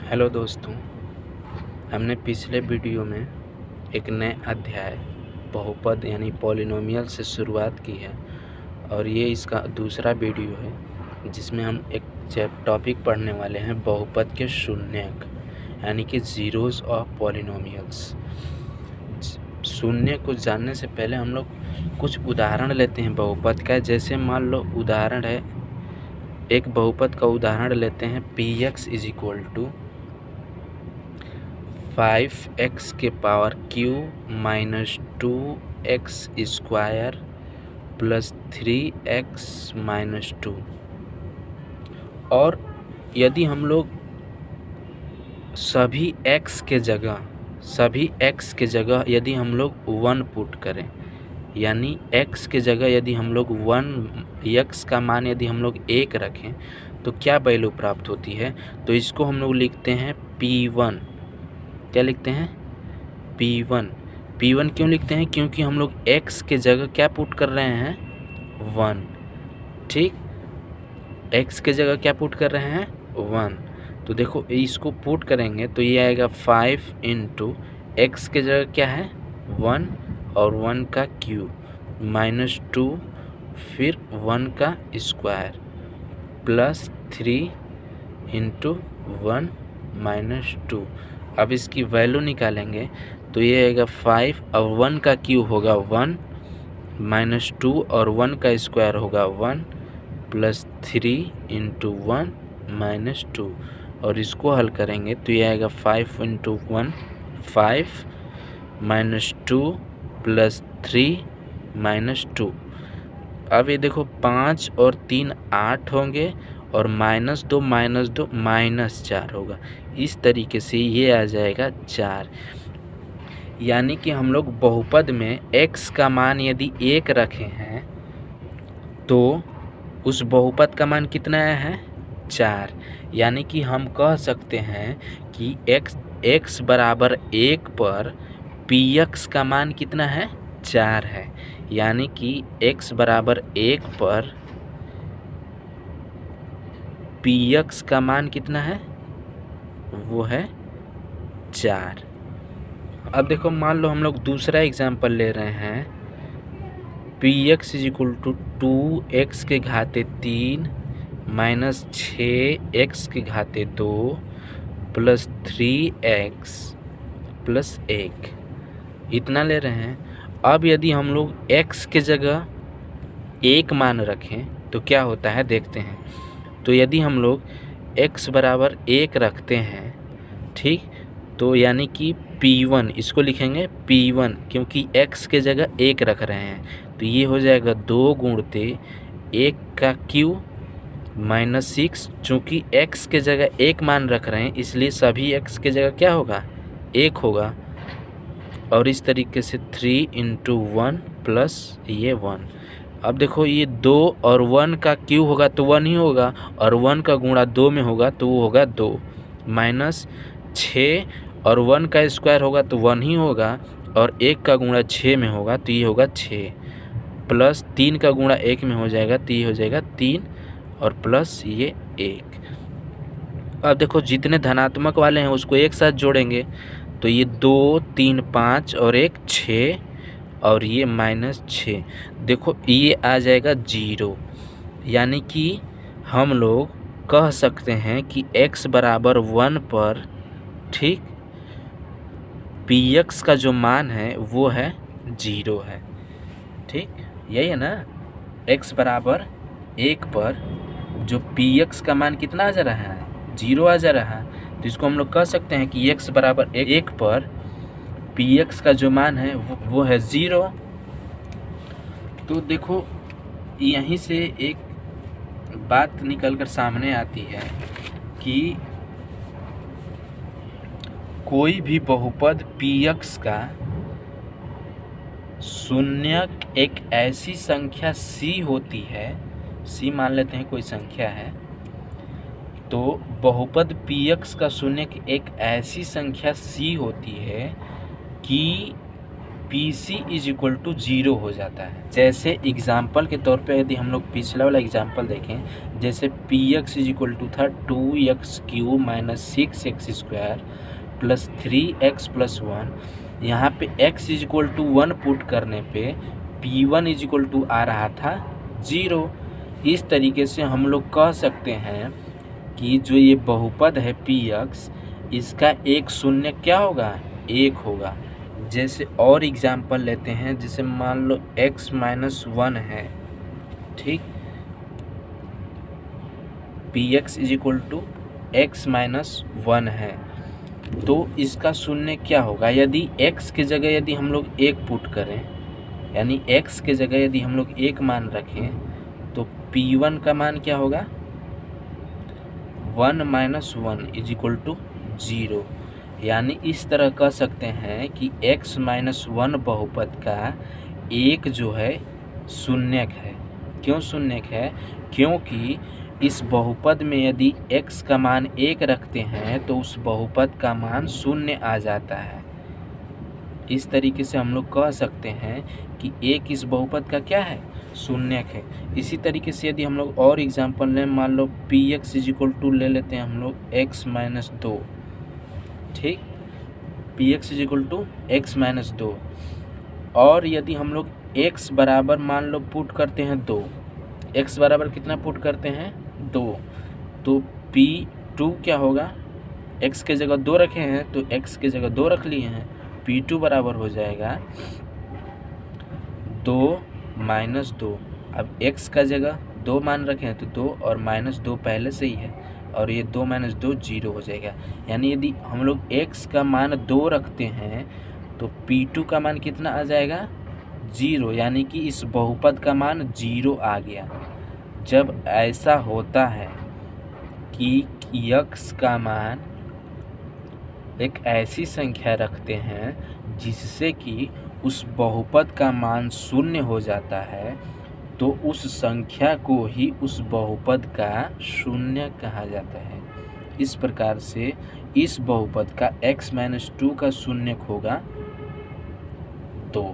Hello दोस्तों, हमने पिछले वीडियो में एक नए अध्याय बहुपद यानी पॉलिनोमियल से शुरुआत की है और ये इसका दूसरा वीडियो है जिसमें हम एक टॉपिक पढ़ने वाले हैं बहुपद के शून्यक यानी कि ज़ीरोज़ ऑफ पॉलिनोमियल्स। शून्य को जानने से पहले हम लोग कुछ उदाहरण लेते हैं बहुपद का। जैसे मान लो उदाहरण है, एक बहुपद का उदाहरण लेते हैं px is equal to 5x के power Q minus 2x square plus 3x minus 2। और यदि हम लोग सभी x के जगह यदि हम लोग 1 पुट करें, यानी x के जगह यदि हम लोग 1 x का मान यदि हम लोग 1 रखें तो क्या वैल्यू प्राप्त होती है। तो इसको हम लोग लिखते हैं p1। क्या लिखते हैं? p1। p1 क्यों लिखते हैं? क्योंकि हम लोग x के जगह क्या पुट कर रहे हैं? 1। ठीक, x के जगह क्या पुट कर रहे हैं? 1। तो देखो इसको पुट करेंगे तो ये आएगा 5 इंटू x के जगह क्या है? 1 और 1 का क्यूब माइनस 2 फिर 1 का स्क्वायर प्लस 3 इंटू 1 माइनस 2। अब इसकी वैल्यू निकालेंगे तो ये आएगा 5 और 1 का क्यूब होगा 1 माइनस 2 और 1 का स्क्वायर होगा 1 प्लस 3 इंटू 1 माइनस 2। और इसको हल करेंगे तो ये आएगा 5 इंटू 1 5 माइनस 2 प्लस 3 माइनस 2। अब ये देखो 5 और 3 8 होंगे और माइनस 2 माइनस 4 होगा। इस तरीके से ये आ जाएगा 4। यानी कि हम लोग बहुपद में x का मान यदि 1 रखे हैं तो उस बहुपद का मान कितना है? 4। यानी कि हम कह सकते हैं कि x बराबर 1 पर px का मान कितना है? 4 है। यानी कि x बराबर 1 पर px का मान कितना है? वो है 4। अब देखो मान लो हम लोग दूसरा एग्जाम्पल ले रहे हैं px is equal to 2x के घाते 3 माइनस 6x के घाते 2 प्लस 3x प्लस 1, इतना ले रहे हैं। अब यदि हम लोग x के जगह 1 मान रखें तो क्या होता है देखते हैं। तो यदि हम लोग x बराबर 1 रखते हैं, ठीक, तो यानी कि p1 इसको लिखेंगे p1 क्योंकि x के जगह 1 रख रहे हैं। तो ये हो जाएगा 2 गुणते 1 का क्यूब माइनस 6। चूँकि x के जगह 1 मान रख रहे हैं इसलिए सभी x के जगह क्या होगा? 1 होगा। और इस तरीके से 3 इंटू 1 प्लस ये 1। अब देखो ये 2 और 1 का क्यूब होगा तो 1 ही होगा और 1 का गुणा 2 में होगा तो वो होगा 2 माइनस 6 और 1 का स्क्वायर होगा तो 1 ही होगा और 1 का गुणा 6 में होगा तो ये होगा 6 प्लस 3 का गुणा 1 में हो जाएगा तो ये हो जाएगा 3 और प्लस ये 1। अब देखो जितने धनात्मक वाले हैं उसको एक साथ जोड़ेंगे तो ये 2 3 5 और 1 6 और ये माइनस 6। देखो ये आ जाएगा 0। यानी कि हम लोग कह सकते हैं कि x बराबर 1 पर, ठीक, px का जो मान है वो है 0 है। ठीक, यही है ना। x बराबर 1 पर जो px का मान कितना आ जा रहा है? 0 आ जा रहा है। तो इसको हम लोग कह सकते हैं कि x बराबर 1 पर px का जो मान है वो है 0। तो देखो यहीं से एक बात निकल कर सामने आती है कि कोई भी बहुपद px का शून्यक एक ऐसी संख्या c होती है, c मान लेते हैं कोई संख्या है, तो बहुपद px का शून्यक एक ऐसी संख्या c होती है कि P C is equal to 0 हो जाता है। जैसे एग्जाम्पल के तौर पे यदि हम लोग पिछला वाला एग्जाम्पल देखें, जैसे P X is equal to था 2x³ minus 6x² plus 3x+1। यहाँ पे x is equal to 1 put करने पे P1 इज इक्वल टू आ रहा था 0। इस तरीके से हम लोग कह सकते हैं कि जो ये बहुपद है px, इसका एक शून्य क्या होगा, 1 होगा। जैसे और एग्जाम्पल लेते हैं, जैसे मान लो x-1 है, ठीक, px is equal to x-1 है, तो इसका शून्य क्या होगा। यदि x के जगह यदि हम लोग 1 पुट करें, यानी x के जगह यदि हम लोग 1 मान रखें, तो p1 का मान क्या होगा, 1 - 1 इज इक्वल टू 0। यानी इस तरह कह सकते हैं कि x-1 बहुपद का एक जो है शून्यक है। क्यों शून्यक है, क्योंकि इस बहुपद में यदि x का मान 1 रखते हैं तो उस बहुपद का मान 0 आ जाता है। इस तरीके से हम लोग कह सकते हैं कि एक इस बहुपद का क्या है, शून्यक है। इसी तरीके से यदि हम लोग और एग्जाम्पल लें, मान लो px इज इक्वल टू ले लेते हैं हम लोग x-2, ठीक, px is equal to x-2। और यदि हम लोग x बराबर मान लो पुट करते हैं 2, x बराबर कितना पुट करते हैं 2, तो p2 क्या होगा, x के जगह 2 रखे हैं तो x के जगह 2 रख लिए हैं, p2 बराबर हो जाएगा 2 - 2। अब x का जगह 2 मान रखे हैं तो 2 और -2 पहले से ही है, और ये 2 - 2 0 हो जाएगा। यानी यदि हम लोग x का मान 2 रखते हैं तो p2 का मान कितना आ जाएगा, 0। यानी कि इस बहुपद का मान 0 आ गया। जब ऐसा होता है कि x का मान एक ऐसी संख्या रखते हैं जिससे कि उस बहुपद का मान 0 हो जाता है, तो उस संख्या को ही उस बहुपद का शून्य कहा जाता है। इस प्रकार से इस बहुपद का x-2 का शून्यक होगा 2।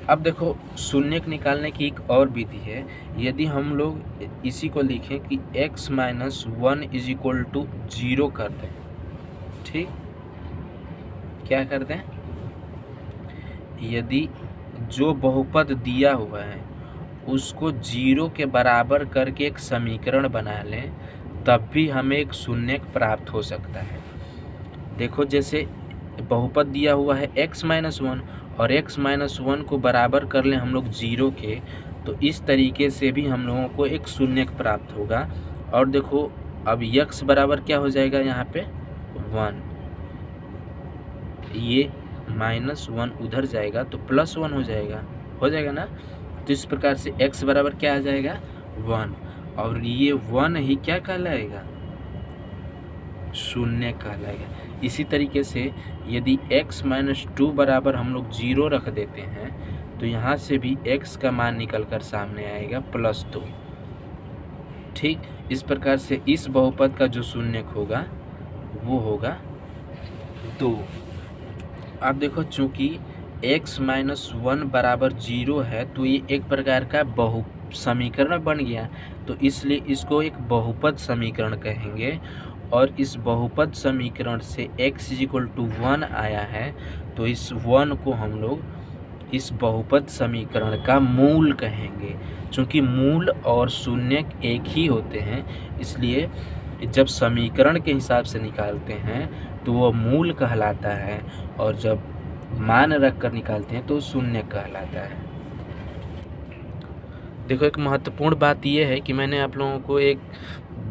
अब देखो शून्यक निकालने की एक और विधि है। यदि हम लोग इसी को लिखें कि x-1 इज इक्वल टू 0 कर दें, ठीक, क्या कर दें, यदि जो बहुपद दिया हुआ है उसको 0 के बराबर करके एक समीकरण बना लें, तब भी हमें एक शून्यक प्राप्त हो सकता है। देखो जैसे बहुपद दिया हुआ है x-1 और x-1 को बराबर कर लें हम लोग 0 के, तो इस तरीके से भी हम लोगों को एक शून्यक प्राप्त होगा। और देखो अब x बराबर क्या हो जाएगा, यहाँ पे 1, ये -1 उधर जाएगा तो +1 हो जाएगा ना। तो इस प्रकार से x बराबर क्या आ जाएगा, 1, और ये 1 ही क्या कहलाएगा, शून्य कहलाएगा। इसी तरीके से यदि x-2 बराबर हम लोग 0 रख देते हैं तो यहाँ से भी x का मान निकल कर सामने आएगा +2, ठीक। इस प्रकार से इस बहुपद का जो शून्यक होगा वो होगा 2। अब देखो चूँकि x-1 बराबर 0 है तो ये एक प्रकार का समीकरण बन गया, तो इसलिए इसको एक बहुपद समीकरण कहेंगे। और इस बहुपद समीकरण से x इज इक्वल टू 1 आया है, तो इस 1 को हम लोग इस बहुपद समीकरण का मूल कहेंगे। चूँकि मूल और शून्यक एक ही होते हैं, इसलिए जब समीकरण के हिसाब से निकालते हैं तो वो मूल कहलाता है, और जब मान रख कर निकालते हैं तो शून्य कहलाता है। देखो एक महत्वपूर्ण बात यह है कि मैंने आप लोगों को एक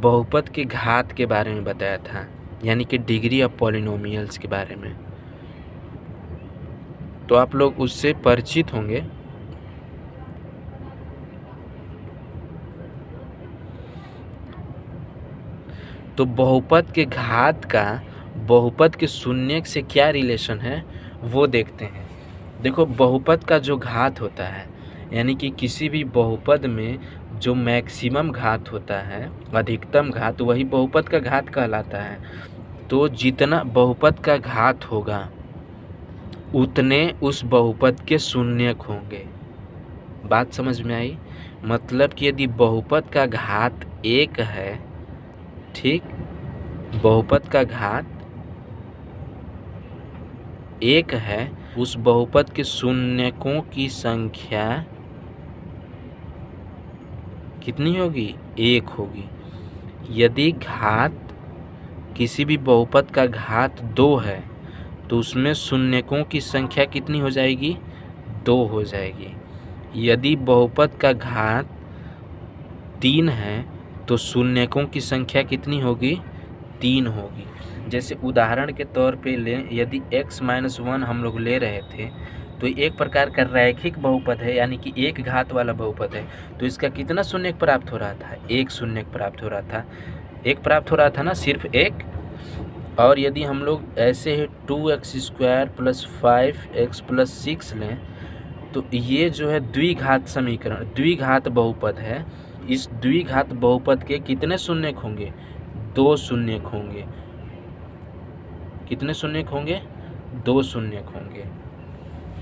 बहुपद के घात के बारे में बताया था, यानी कि डिग्री ऑफ पॉलिनोमियल्स के बारे में, तो आप लोग उससे परिचित होंगे। तो बहुपद के घात का बहुपद के शून्यक से क्या रिलेशन है वो देखते हैं। देखो बहुपद का जो घात होता है, यानी कि किसी भी बहुपद में जो मैक्सिमम घात होता है, अधिकतम घात, वही बहुपद का घात कहलाता है। तो जितना बहुपद का घात होगा उतने उस बहुपद के शून्यक होंगे। बात समझ में आई? मतलब कि यदि बहुपद का घात 1 है, ठीक, बहुपद का घात 1 है, उस बहुपद के शून्यकों की संख्या कितनी होगी? 1 होगी। यदि घात किसी भी बहुपद का घात 2 है तो उसमें शून्यकों की संख्या कितनी हो जाएगी? 2 हो जाएगी। यदि बहुपद का घात 3 है तो शून्यकों की संख्या कितनी होगी? 3 होगी। जैसे उदाहरण के तौर पे लें, यदि x-1 हम लोग ले रहे थे तो एक प्रकार का रैखिक बहुपद है, यानी कि एक घात वाला बहुपद है, तो इसका कितना शून्यक प्राप्त हो रहा था? 1 शून्यक प्राप्त हो रहा था। 1 प्राप्त हो रहा था ना, सिर्फ 1। और यदि हम लोग ऐसे ही 2x² + 5x + 6 लें तो ये जो है द्विघात समीकरण, द्विघात बहुपद है। इस द्विघात बहुपद के कितने शून्यक होंगे? 2 शून्यक होंगे। कितने शून्यक होंगे? 2 शून्यक होंगे।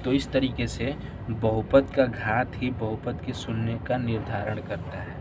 तो इस तरीके से बहुपद का घात ही बहुपद के शून्य का निर्धारण करता है।